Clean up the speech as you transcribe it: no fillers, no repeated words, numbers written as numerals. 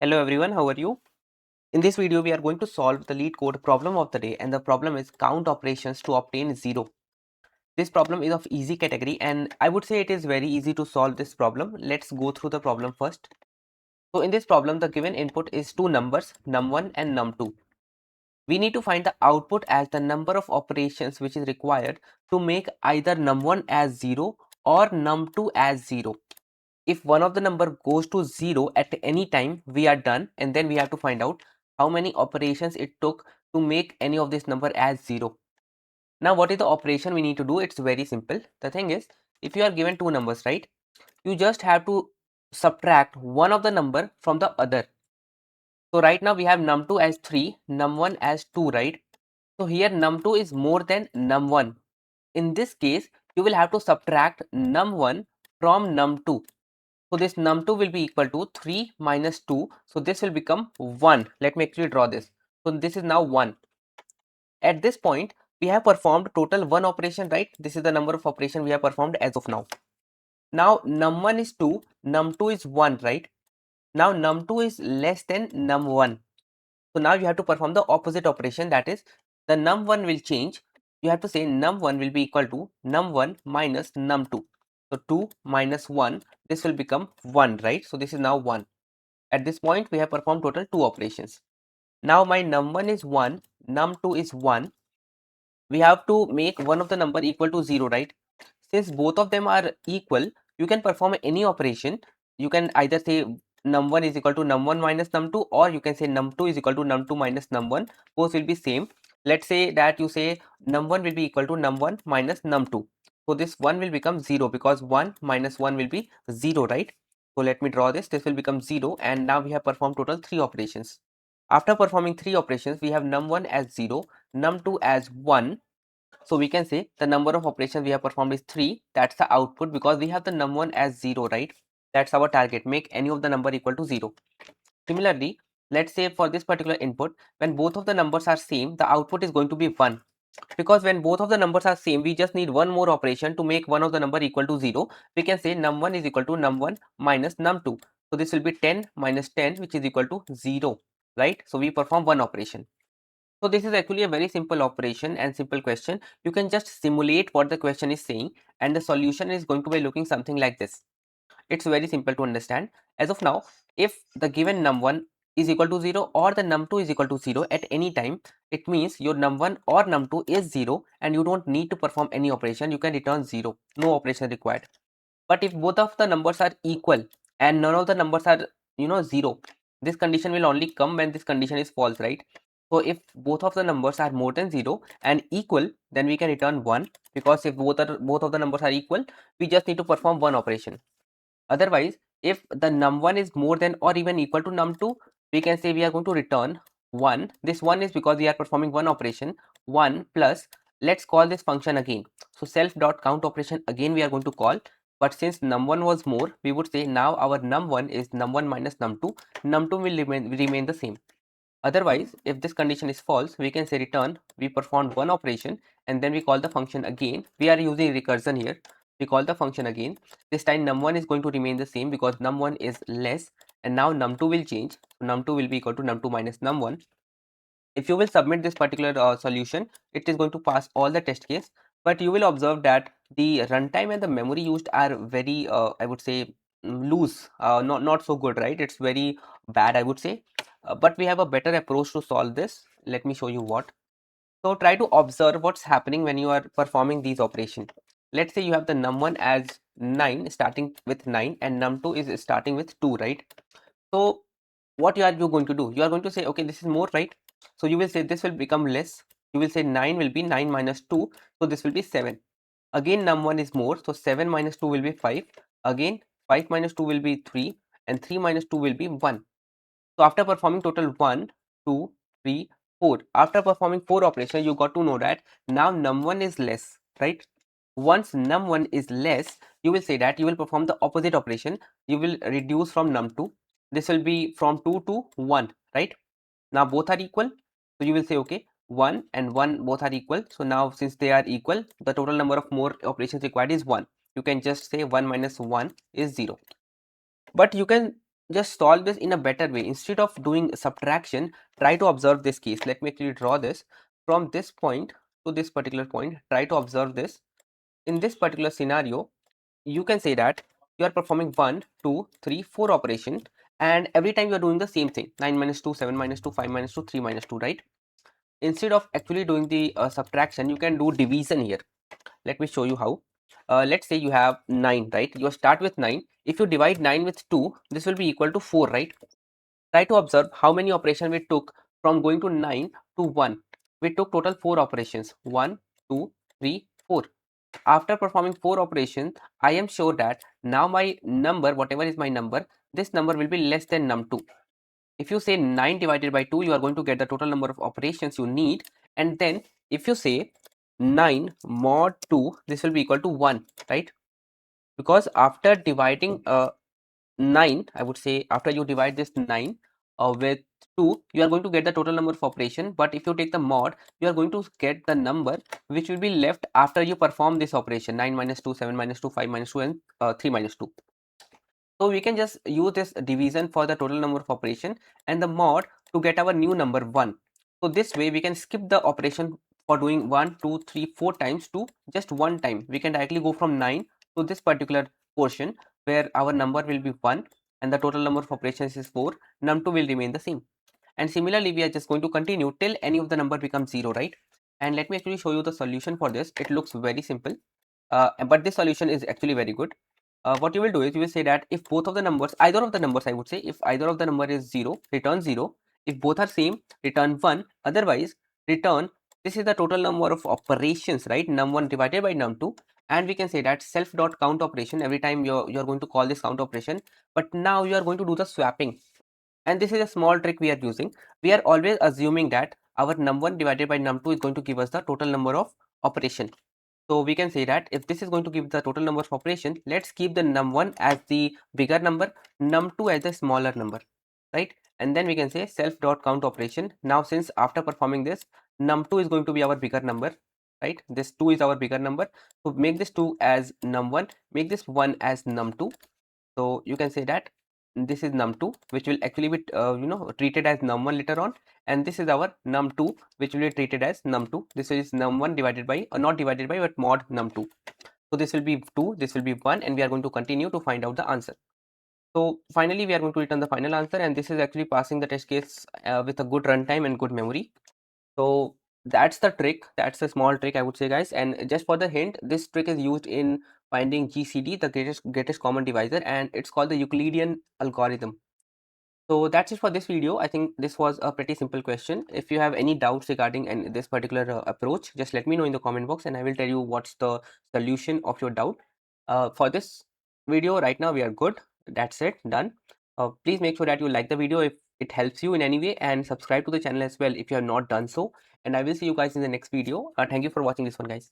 Hello everyone, how are you? In this video, we are going to solve the Leetcode problem of the day, and the problem is count operations to obtain 0. This problem is of easy category and I would say it is very easy to solve this problem. Let's go through the problem first. So in this problem, the given input is two numbers, num1 and num2. We need to find the output as the number of operations which is required to make either num1 as 0 or num2 as 0. If one of the number goes to 0 at any time, we are done, and then we have to find out how many operations it took to make any of this number as 0. Now what is the operation we need to do? It's very simple. The thing is, if you are given two numbers, right, you just have to subtract one of the number from the other. So right now we have num2 as 3, num1 as 2, right? So here num2 is more than num1. In this case, you will have to subtract num1 from num2. So this num2 will be equal to 3 minus 2. So this will become 1. Let me actually draw this. So this is now 1. At this point, we have performed total 1 operation, right? This is the number of operation we have performed as of now. Now num1 is 2, num2 is 1, right? Now num2 is less than num1. So now you have to perform the opposite operation, that is the num1 will change. You have to say num1 will be equal to num1 minus num2. So 2 minus 1, this will become 1, right? So this is now 1. At this point, we have performed total 2 operations. Now my num1 is 1, num2 is 1. We have to make one of the number equal to 0, right? Since both of them are equal, you can perform any operation. You can either say num1 is equal to num1 minus num2, or you can say num2 is equal to num2 minus num1. Both will be same. Let's say that you say num1 will be equal to num1 minus num2. So this 1 will become 0 because 1 minus 1 will be 0, right? So let me draw this. This will become 0, and now we have performed total 3 operations. After performing 3 operations, we have num1 as 0, num2 as 1. So we can say the number of operations we have performed is 3. That's the output because we have the num1 as 0, right? That's our target. Make any of the number equal to 0. Similarly, let's say for this particular input, when both of the numbers are same, the output is going to be 1. Because when both of the numbers are same, we just need one more operation to make one of the number equal to 0. We can say num1 is equal to num1 minus num2. So this will be 10 minus 10, which is equal to 0, right? So we perform one operation. So this is actually a very simple operation and simple question. You can just simulate what the question is saying, and the solution is going to be looking something like this. It's very simple to understand. As of now, if the given num1 is equal to 0 or the num2 is equal to 0 at any time, it means your num1 or num2 is 0 and you don't need to perform any operation. You can return 0. No operation required. But if both of the numbers are equal and none of the numbers are 0, this condition will only come when this condition is false, right? So if both of the numbers are more than 0 and equal, then we can return 1, because if both of the numbers are equal, we just need to perform one operation. Otherwise, if the num1 is more than or even equal to num2, we can say we are going to return 1. This 1 is because we are performing one operation. 1 plus, let's call this function again. So self.count operation again we are going to call. But since num1 was more, we would say now our num1 is num1 minus num2. Num2 will remain the same. Otherwise, if this condition is false, we can say return, we performed one operation and then we call the function again. We are using recursion here. We call the function again. This time num1 is going to remain the same because num1 is less, and now num2 will change. Num2 will be equal to num2 minus num1. If you will submit this particular solution, it is going to pass all the test case, but you will observe that the runtime and the memory used are very, I would say, loose, not so good, right? It's very bad, I would say. But we have a better approach to solve this. Let me show you what. So try to observe what's happening when you are performing these operations. Let's say you have the num1 as 9, starting with 9, and num2 is starting with 2, right? So what you going to do? You are going to say, okay, this is more, right? So you will say this will become less. You will say 9 will be 9 minus 2. So this will be 7. Again, num1 is more. So 7 minus 2 will be 5. Again, 5 minus 2 will be 3. And 3 minus 2 will be 1. So after performing total 1, 2, 3, 4. After performing 4 operations, you got to know that now num1 is less, right? Once num1 is less, you will say that you will perform the opposite operation. You will reduce from num2. This will be from 2 to 1, right? Now both are equal. So you will say, okay, 1 and 1 both are equal. So now since they are equal, the total number of more operations required is 1. You can just say 1 minus 1 is 0. But you can just solve this in a better way. Instead of doing subtraction, try to observe this case. Let me actually draw this from this point to this particular point. Try to observe this. In this particular scenario, you can say that you are performing 1, 2, 3, 4 operation, and every time you are doing the same thing: 9 minus 2, 7 minus 2, 5 minus 2, 3 minus 2, right? Instead of actually doing the subtraction, you can do division here. Let me show you how. Let's say you have 9, right? You start with 9. If you divide 9 with 2, this will be equal to 4, right? Try to observe how many operations we took from going to 9 to 1. We took total 4 operations: 1, 2, 3, 4. After performing 4 operations, I am sure that now my number, whatever is my number, this number will be less than num2. If you say 9 divided by 2, you are going to get the total number of operations you need. And then if you say 9 mod 2, this will be equal to 1, right? Because after dividing 9, I would say after you divide this 9 with 2, you are going to get the total number of operation. But if you take the mod, you are going to get the number which will be left after you perform this operation: 9 minus 2, 7 minus 2, 5 minus 2, and 3 minus 2. So we can just use this division for the total number of operation and the mod to get our new number 1. So this way we can skip the operation for doing 1, 2, 3, 4 times to just one time. We can directly go from 9 to this particular portion where our number will be 1 and the total number of operations is 4. Num2 will remain the same. And similarly, we are just going to continue till any of the number becomes 0, right? And let me actually show you the solution for this. It looks very simple, but this solution is actually very good. What you will do is you will say that if both of the numbers, either of the numbers, I would say, if either of the number is 0, return 0. If both are same, return 1. Otherwise, return, this is the total number of operations, right? Num1 divided by num2. And we can say that self.count operation. Every time you're going to call this count operation, but now you are going to do the swapping. And this is a small trick we are using. We are always assuming that our num1 divided by num2 is going to give us the total number of operation. So we can say that if this is going to give the total number of operation, let's keep the num1 as the bigger number, num2 as the smaller number, right? And then we can say self.count operation. Now since after performing this, num2 is going to be our bigger number, right? This 2 is our bigger number. So make this 2 as num1, make this 1 as num2. So you can say that this is num2, which will actually be treated as num1 later on, and this is our num2, which will be treated as num2. This is num1 divided by, not divided by, but mod num2. So this will be 2, this will be 1, and we are going to continue to find out the answer. So finally we are going to return the final answer, and this is actually passing the test case with a good runtime and good memory. So that's the trick. That's a small trick, I would say, guys. And just for the hint, this trick is used in finding GCD, the greatest common divisor, and it's called the Euclidean algorithm. So that's it for this video. I think this was a pretty simple question. If you have any doubts regarding this particular approach, just let me know in the comment box and I will tell you what's the solution of your doubt. For this video right now, we are good. That's it, done. Please make sure that you like the video if it helps you in any way, and subscribe to the channel as well if you have not done so. And I will see you guys in the next video. Thank you for watching this one, guys.